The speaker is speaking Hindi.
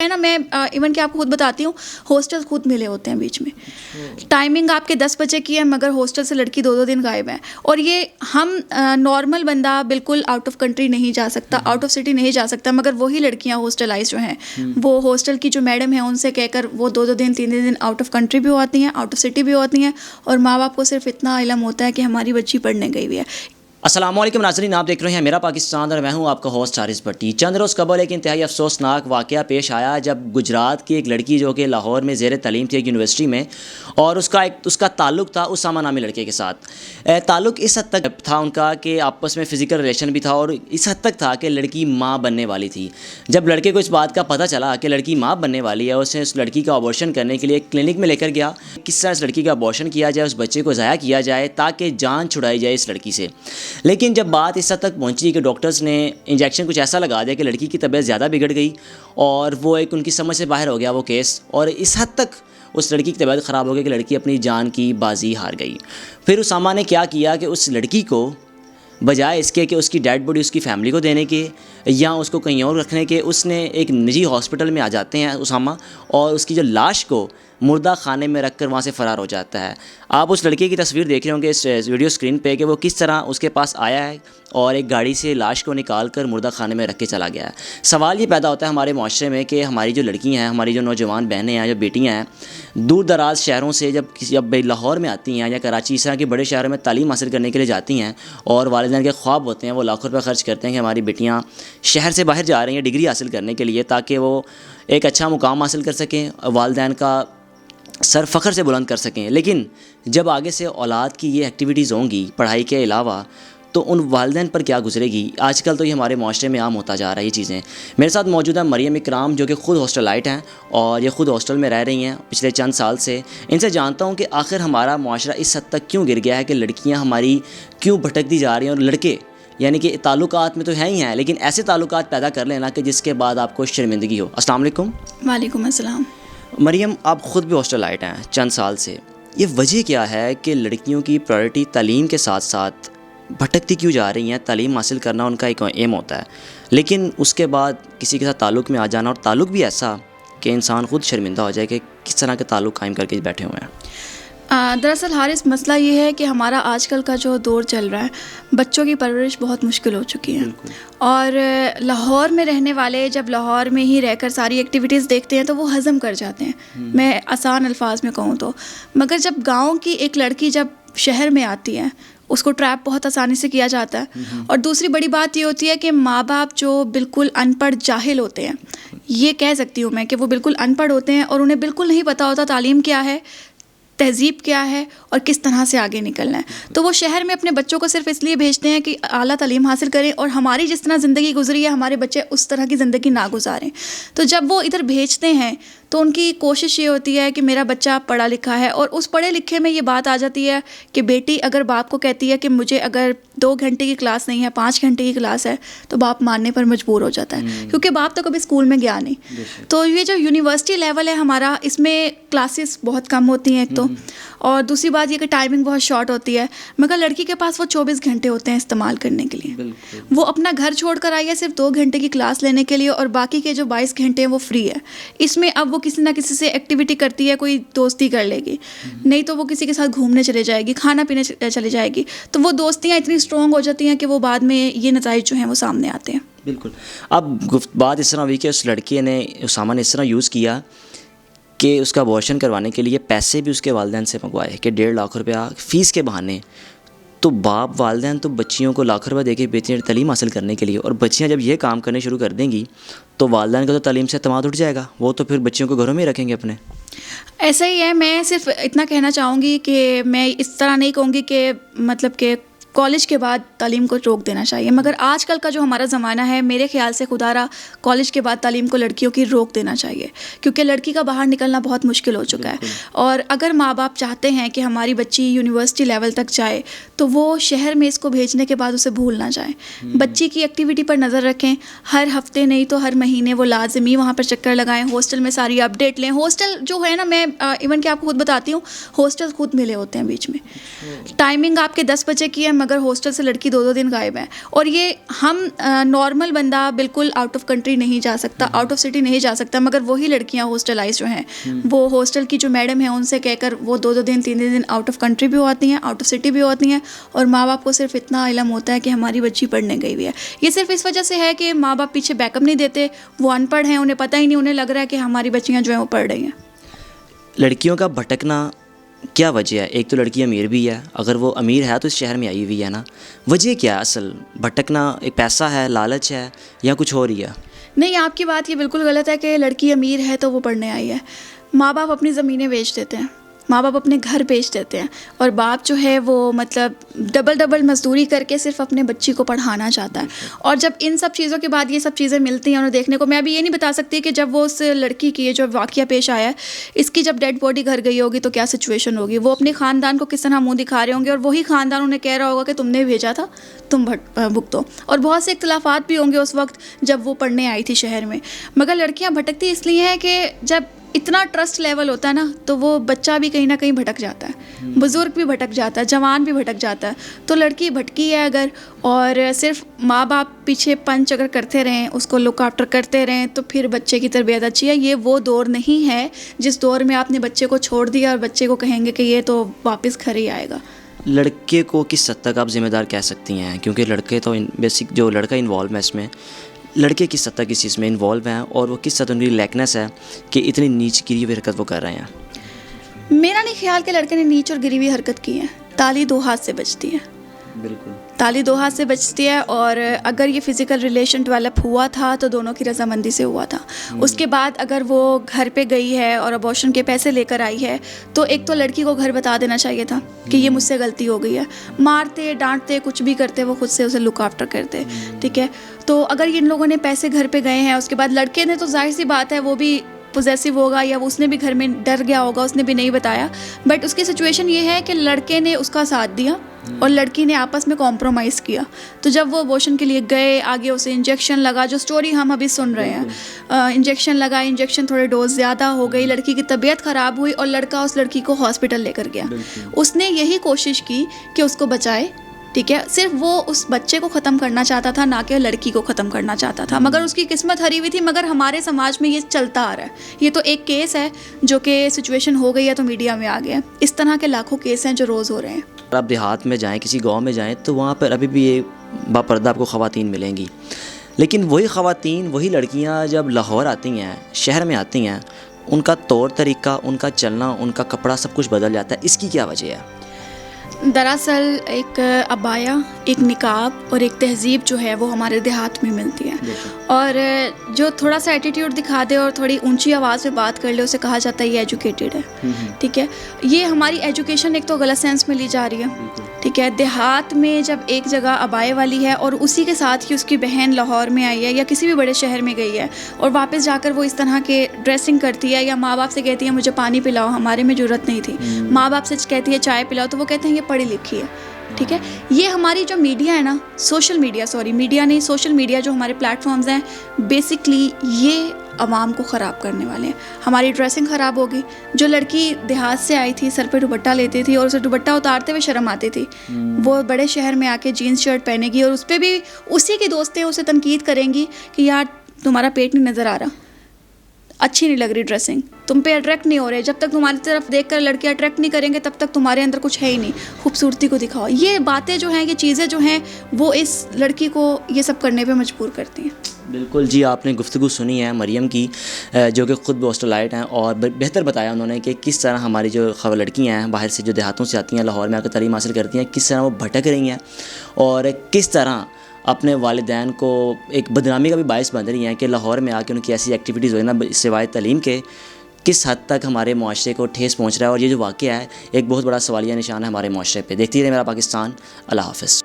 है ना, मैं इवन कि आपको खुद बताती हूँ, हॉस्टल खुद मिले होते हैं बीच में। टाइमिंग आपके 10 बजे की है, मगर हॉस्टल से लड़की 2-2 दिन गायब है। और ये हम नॉर्मल बंदा बिल्कुल आउट ऑफ कंट्री नहीं जा सकता, आउट ऑफ सिटी नहीं जा सकता, मगर वही लड़कियाँ हॉस्टलाइज जो हैं वो हॉस्टल की जो मैडम है उनसे कहकर वो 2-2 दिन 3-3 दिन आउट ऑफ कंट्री भी होती हैं, आउट ऑफ सिटी भी होती हैं, और माँ बाप को सिर्फ इतना इल्म होता है कि हमारी बच्ची पढ़ने गई हुई है। अस्सलामुअलैकुम नाज़रीन, आप देख रहे हैं मेरा पाकिस्तान और मैं हूं आपका होस्ट हारिस भट्टी। चंद रोज़ कबल एक इंतहाई अफसोसनाक वाक़या पेश आया जब गुजरात की एक लड़की जो कि लाहौर में ज़ेर तलीम थी एक यूनिवर्सिटी में, और उसका ताल्लुक़ था उसामा नामी लड़के के साथ। ताल्लुक़ इस हद तक था उनका कि आपस में फ़िज़िकल रिलेशन भी था, और इस हद तक था कि लड़की माँ बनने वाली थी। जब लड़के को इस बात का पता चला कि लड़की माँ बनने वाली है, उसने उस लड़की का अबॉर्शन करने के लिए क्लिनिक में लेकर गया। किस तरह इस लड़की का अबॉर्शन किया जाए, उस बच्चे को ज़ाया किया जाए ताकि जान छुड़ाई जाए इस लड़की से। लेकिन जब बात इस हद तक पहुंची कि डॉक्टर्स ने इंजेक्शन कुछ ऐसा लगा दिया कि लड़की की तबीयत ज़्यादा बिगड़ गई और वो एक उनकी समझ से बाहर हो गया वो केस, और इस हद तक उस लड़की की तबीयत ख़राब हो गई कि लड़की अपनी जान की बाजी हार गई। फिर उसामा ने क्या किया कि उस लड़की को बजाय इसके कि उसकी डेड बॉडी उसकी फैमिली को देने के या उसको कहीं और रखने के, उसने एक निजी हॉस्पिटल में आ जाते हैं उसामा, और उसकी जो लाश को मुर्दा खाने में रखकर वहाँ से फ़रार हो जाता है। आप उस लड़के की तस्वीर देख रहे होंगे इस वीडियो स्क्रीन पे कि वो किस तरह उसके पास आया है और एक गाड़ी से लाश को निकाल कर मुर्दा खाने में रख के चला गया है। सवाल ये पैदा होता है हमारे माशरे में कि हमारी जो लड़कियाँ हैं, हमारी जो नौजवान बहनें हैं, जो बेटियाँ हैं, दूर दराज शहरों से जब लाहौर में आती हैं या कराची इस तरह के बड़े शहरों में तालीम हासिल करने के लिए जाती हैं, और वालिदैन के ख्वाब होते हैं, वो लाखों रुपये खर्च करते हैं कि हमारी बेटियाँ शहर से बाहर जा रही हैं डिग्री हासिल करने के लिए ताकि वो एक अच्छा मुकाम हासिल कर सकें, वालिदैन का सर फ़ख्र से बुलंद कर सकें। लेकिन जब आगे से औलाद की ये एक्टिविटीज़ होंगी पढ़ाई के अलावा, तो उन वालिदैन पर क्या गुजरेगी। आजकल तो ये हमारे माशरे में आम होता जा रहा है ये चीज़ें। मेरे साथ मौजूद है मरियम इकराम, जो कि ख़ुद हॉस्टलाइट हैं और ये ख़ुद हॉस्टल में रह रही हैं पिछले चंद साल से। इनसे जानता हूँ कि आखिर हमारा माशरा इस हद तक क्यों गिर गया है कि लड़कियाँ हमारी क्यों भटकती जा रही हैं, और लड़के यानी कि ताल्लुकात में तो है ही हैं, लेकिन ऐसे ताल्लुकात पैदा कर लेना कि जिसके बाद आपको शर्मिंदगी हो। अस्सलाम वालेकुम। वालेकुम अस्सलाम। मरियम, आप ख़ुद भी हॉस्टलाइट हैं चंद साल से, ये वजह क्या है कि लड़कियों की प्रायोरिटी तालीम के साथ साथ भटकती क्यों जा रही हैं। तालीम हासिल करना उनका एक एम होता है, लेकिन उसके बाद किसी के साथ ताल्लुक़ में आ जाना, और ताल्लुक़ भी ऐसा कि इंसान खुद शर्मिंदा हो जाए कि किस तरह के ताल्लुक़ कायम करके बैठे हुए हैं। दरअसल हारिस, मसला ये है कि हमारा आजकल का जो दौर चल रहा है, बच्चों की परवरिश बहुत मुश्किल हो चुकी है। और लाहौर में रहने वाले जब लाहौर में ही रहकर सारी एक्टिविटीज़ देखते हैं तो वो हज़म कर जाते हैं, मैं आसान अल्फाज में कहूँ तो। मगर जब गांव की एक लड़की जब शहर में आती है, उसको ट्रैप बहुत आसानी से किया जाता है। और दूसरी बड़ी बात ये होती है कि माँ बाप जो बिल्कुल अनपढ़ जाहिल होते हैं, ये कह सकती हूँ मैं कि वो बिल्कुल अनपढ़ होते हैं और उन्हें बिल्कुल नहीं पता होता तालीम क्या है, तहज़ीब क्या है और किस तरह से आगे निकलना है। तो वो शहर में अपने बच्चों को सिर्फ इसलिए भेजते हैं कि आला तालीम हासिल करें, और हमारी जिस तरह ज़िंदगी गुजरी है हमारे बच्चे उस तरह की ज़िंदगी ना गुजारें। तो जब वो इधर भेजते हैं तो उनकी कोशिश ये होती है कि मेरा बच्चा पढ़ा लिखा है, और उस पढ़े लिखे में ये बात आ जाती है कि बेटी अगर बाप को कहती है कि मुझे अगर 2 घंटे की क्लास नहीं है, 5 घंटे की क्लास है, तो बाप मानने पर मजबूर हो जाता है, क्योंकि बाप तो कभी स्कूल में गया नहीं। तो ये जो यूनिवर्सिटी लेवल है हमारा, इसमें क्लासेस बहुत कम होती हैं एक तो, और दूसरी बात ये कि टाइमिंग बहुत शॉर्ट होती है। मगर लड़की के पास वो 24 घंटे होते हैं इस्तेमाल करने के लिए। वो अपना घर छोड़ कर आई है सिर्फ 2 घंटे की क्लास लेने के लिए, और बाकी के जो 22 घंटे हैं वो फ्री है। इसमें अब वो किसी ना किसी से एक्टिविटी करती है, कोई दोस्ती कर लेगी, नहीं तो वो किसी के साथ घूमने चले जाएगी, खाना पीने चले जाएगी। तो वो दोस्तियाँ इतनी स्ट्रॉन्ग हो जाती हैं कि वो बाद में ये नतीजे जो हैं वो सामने आते हैं। बिल्कुल। अब बात इस तरह हुई कि उस लड़के ने, उसामा ने इस तरह यूज़ किया कि उसका अबॉर्शन करवाने के लिए पैसे भी उसके वालिदैन से मंगवाए कि 1.5 लाख रुपया फ़ीस के बहाने। तो बाप वालिदैन तो बच्चियों को लाखों रुपये देके बेटियाँ तालीम हासिल करने के लिए, और बच्चियाँ जब ये काम करने शुरू कर देंगी तो वालिदैन का तो तालीम से एतमाद उठ जाएगा, वो तो फिर बच्चियों को घरों में ही रखेंगे अपने। ऐसा ही है। मैं सिर्फ इतना कहना चाहूँगी कि मैं इस तरह नहीं कहूँगी कि मतलब कि कॉलेज के बाद तालीम को रोक देना चाहिए, मगर आजकल का जो हमारा ज़माना है, मेरे ख्याल से खुदारा कॉलेज के बाद तालीम को लड़कियों की रोक देना चाहिए, क्योंकि लड़की का बाहर निकलना बहुत मुश्किल हो चुका है। और अगर माँ बाप चाहते हैं कि हमारी बच्ची यूनिवर्सिटी लेवल तक जाए, तो वो शहर में इसको भेजने के बाद उसे भूल ना जाए। बच्ची की एक्टिविटी पर नज़र रखें, हर हफ्ते नहीं तो हर महीने वो लाजमी वहाँ पर चक्कर लगाएं, हॉस्टल में सारी अपडेट लें। हॉस्टल जो है ना, मैं इवन कि आपको खुद बताती हूँ, हॉस्टल खुद मिले होते हैं बीच में। टाइमिंग आपके 10 बजे की है, मगर हॉस्टल से लड़की 2-2 दिन गायब है। और ये हम नॉर्मल बंदा बिल्कुल आउट ऑफ कंट्री नहीं जा सकता, आउट ऑफ सिटी नहीं जा सकता, मगर वही लड़कियां हॉस्टलाइज जो हैं वो हॉस्टल की जो मैडम है उनसे कहकर वो 2-2 दिन 3-3 दिन आउट ऑफ कंट्री भी होती हैं, आउट ऑफ सिटी भी होती हैं, और माँ बाप को सिर्फ इतना इल्म होता है कि हमारी बच्ची पढ़ने गई हुई है। ये सिर्फ इस वजह से है कि माँ बाप पीछे बैकअप नहीं देते, वो अनपढ़ हैं, उन्हें पता ही नहीं, उन्हें लग रहा है कि हमारी बच्चियाँ जो हैं वो पढ़ रही हैं। लड़कियों का भटकना क्या वजह है? एक तो लड़की अमीर भी है, अगर वो अमीर है तो इस शहर में आई हुई है ना, वजह क्या है असल भटकना? एक पैसा है, लालच है, या कुछ और ही है? नहीं, आपकी बात ये बिल्कुल गलत है कि लड़की अमीर है तो वो पढ़ने आई है। माँ बाप अपनी ज़मीनें बेच देते हैं, माँ बाप अपने घर बेच देते हैं, और बाप जो है वो मतलब डबल मजदूरी करके सिर्फ अपने बच्ची को पढ़ाना चाहता है। और जब इन सब चीज़ों के बाद ये सब चीज़ें मिलती हैं उन्हें देखने को, मैं अभी ये नहीं बता सकती कि जब वो उस लड़की की ये जो वाक़या पेश आया है, इसकी जब डेड बॉडी घर गई होगी तो क्या सिचुएशन होगी, वो अपने ख़ानदान को किस तरह मुँह दिखा रहे होंगे, और वही ख़ानदान उन्हें कह रहा होगा कि तुमने भेजा था, तुम भुगतो। और बहुत से इख्तलाफात भी होंगे उस वक्त जब वो पढ़ने आई थी शहर में। मगर लड़कियाँ भटकती इसलिए हैं कि जब इतना ट्रस्ट लेवल होता है ना, तो वो बच्चा भी कहीं ना कहीं भटक जाता है, बुज़ुर्ग भी भटक जाता है, जवान भी भटक जाता है। तो लड़की भटकी है अगर, और सिर्फ माँ बाप पीछे पंच अगर करते रहें, उसको लुक आफ्टर करते रहें, तो फिर बच्चे की तरबियत अच्छी है। ये वो दौर नहीं है जिस दौर में आपने बच्चे को छोड़ दिया और बच्चे को कहेंगे कि ये तो वापस घर ही आएगा। लड़के को किस हद तक आप जिम्मेदार कह सकती हैं? क्योंकि लड़के तो बेसिक जो लड़का इन्वॉल्व है इसमें, लड़के किस हद तक इस चीज़ में इन्वॉल्व हैं, और वो किस हद उनकी लैकनेस है कि इतनी नीच गिरी हुई हरकत वो कर रहे हैं? मेरा नहीं ख्याल कि लड़के ने नीच और गिरी हुई हरकत की है। ताली 2 हाथ से बजती है, बिल्कुल ताली 2 हाथ से बजती है। और अगर ये फ़िज़िकल रिलेशन डेवलप हुआ था तो दोनों की रजामंदी से हुआ था। उसके बाद अगर वो घर पे गई है और अबॉर्शन के पैसे लेकर आई है, तो एक तो लड़की को घर बता देना चाहिए था कि ये मुझसे गलती हो गई है। मारते डांटते कुछ भी करते, वो खुद से उसे लुक आफ्टर करते, ठीक है। तो अगर इन लोगों ने पैसे घर पे गए हैं, उसके बाद लड़के ने तो जाहिर सी बात है वो भी पोजेसिव होगा, या उसने भी घर में डर गया होगा, उसने भी नहीं बताया। बट उसकी सिचुएशन ये है कि लड़के ने उसका साथ दिया और लड़की ने आपस में कॉम्प्रोमाइज़ किया। तो जब वो अबॉर्शन के लिए गए, आगे उसे इंजेक्शन लगा, जो स्टोरी हम अभी सुन रहे हैं, इंजेक्शन लगा, इंजेक्शन थोड़े डोज ज़्यादा हो गई, लड़की की तबीयत ख़राब हुई और लड़का उस लड़की को हॉस्पिटल लेकर गया। उसने यही कोशिश की कि उसको बचाए, ठीक है। सिर्फ वो उस बच्चे को ख़त्म करना चाहता था, ना कि लड़की को ख़त्म करना चाहता था। मगर उसकी किस्मत हरी हुई थी। मगर हमारे समाज में ये चलता आ रहा है। ये तो एक केस है जो कि सिचुएशन हो गई है तो मीडिया में आ गया। इस तरह के लाखों केस हैं जो रोज़ हो रहे हैं। आप देहात में जाएँ, किसी गाँव में जाएँ, तो वहाँ पर अभी भी ये बापर्दा आपको ख़वातीन मिलेंगी। लेकिन वही ख़वातीन, वही लड़कियाँ जब लाहौर आती हैं, शहर में आती हैं, उनका तौर तरीका, उनका चलना, उनका कपड़ा सब कुछ बदल जाता है। इसकी क्या वजह है? दरअसल एक अबाया, एक निकाब और एक तहज़ीब जो है वो हमारे देहात में मिलती है। और जो थोड़ा सा एटीट्यूड दिखा दे और थोड़ी ऊंची आवाज़ में बात कर ले, उसे कहा जाता है ये एजुकेटेड है, ठीक है। ये हमारी एजुकेशन एक तो गलत सेंस में ली जा रही है, ठीक है। देहात में जब एक जगह अबाए वाली है और उसी के साथ ही उसकी बहन लाहौर में आई है या किसी भी बड़े शहर में गई है और वापस जाकर वो इस तरह के ड्रेसिंग करती है, या माँ बाप से कहती है मुझे पानी पिलाओ, हमारे में ज़रूरत नहीं थी, माँ बाप से कहती है चाय पिलाओ, तो वो कहते हैं ये पढ़ी लिखी है, ठीक है। ये हमारी जो मीडिया है ना, सोशल मीडिया जो हमारे प्लेटफॉर्म्स हैं, बेसिकली ये आवाम को ख़राब करने वाले हैं। हमारी ड्रेसिंग ख़राब होगी। जो लड़की देहात से आई थी, सर पे दुपट्टा लेती थी और उसे दुपट्टा उतारते हुए शर्म आती थी, वो बड़े शहर में आके जीन्स शर्ट पहनेगी और उस पर भी उसी की दोस्तें उसे तनकीद करेंगी कि यार तुम्हारा पेट नहीं नज़र आ रहा, अच्छी नहीं लग रही ड्रेसिंग, तुम पे अट्रैक्ट नहीं हो रहे। जब तक तुम्हारी तरफ देखकर लड़के अट्रैक्ट नहीं करेंगे तब तक तुम्हारे अंदर कुछ है ही नहीं, खूबसूरती को दिखाओ। ये बातें जो हैं, ये चीज़ें जो हैं, वो इस लड़की को ये सब करने पे मजबूर करती हैं। बिल्कुल जी, आपने गुफ्तगू सुनी है मरियम की, जो कि ख़ुद हॉस्टलाइट हैं, और बेहतर बताया उन्होंने कि किस तरह हमारी जो लड़कियां हैं बाहर से, जो देहातों से आती हैं, लाहौर में आकर तालीम हासिल करती हैं, किस तरह वो भटक रही हैं और किस तरह अपने वालिदैन को एक बदनामी का भी बायस बन रही हैं कि लाहौर में आके उनकी ऐसी एक्टिविटीज़ हो ना सिवाय तालीम के, किस हद तक हमारे मुआशरे को ठेस पहुँच रहा है। और ये जो वाक़या है एक बहुत बड़ा सवालिया निशान है हमारे मुआशरे पे। देखती रहिए मेरा पाकिस्तान। अल्लाह हाफ़िज़।